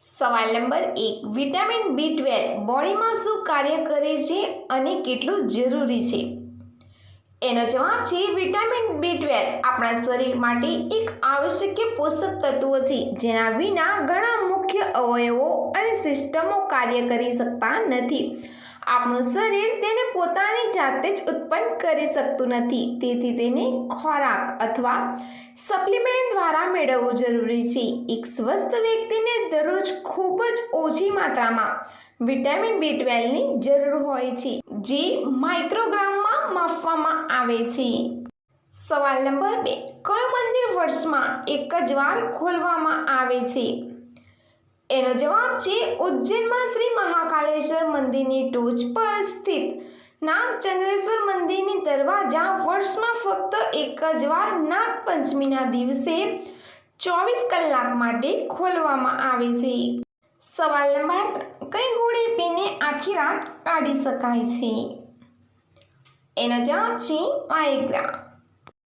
સવાલ number 1, vitamin B12 બોડીમાં શું કાર્ય કરે છે અને કેટલું જરૂરી છે? એનો જવાબ છે વિટામિન B12 આપણા શરીર માટે એક આવશ્યક પોષક તત્વ છે, જેના વિના ઘણા મુખ્ય અવયવો અને સિસ્ટમો કાર્ય કરી શકતા નથી. આપણું શરીર તેને પોતાની જાતે જ ઉત્પન્ન કરી શકતું નથી, તેથી તેને ખોરાક અથવા સપ્લિમેન્ટ દ્વારા મેળવવું જરૂરી છે. એક સ્વસ્થ વ્યક્તિને દરરોજ ખૂબ જ ઓછી માત્રામાં વિટામિન B12ની જરૂર હોય છે, જે માઇક્રોગ્રામમાં માપવામાં આવે છે. સવાલ નંબર 2, કયું મંદિર વર્ષમાં એક જ વાર ખોલવામાં આવે છે? એનો જવાબ છે ઉજ્જૈનમાં શ્રી મહાકાલેશ્વર મંદિરની ટોચ પર સ્થિત નાગચંદ્રેશ્વર મંદિરની દરવાજા વર્ષમાં ફક્ત એક જ વાર નાગપંચમીના દિવસે 24 કલાક માટે ખોલવામાં આવે છે. સવાલ નંબર 3, કઈ ગોળી પીને આખી રાત કાઢી શકાય છે? એનો જવાબ છે વાયગ્રા.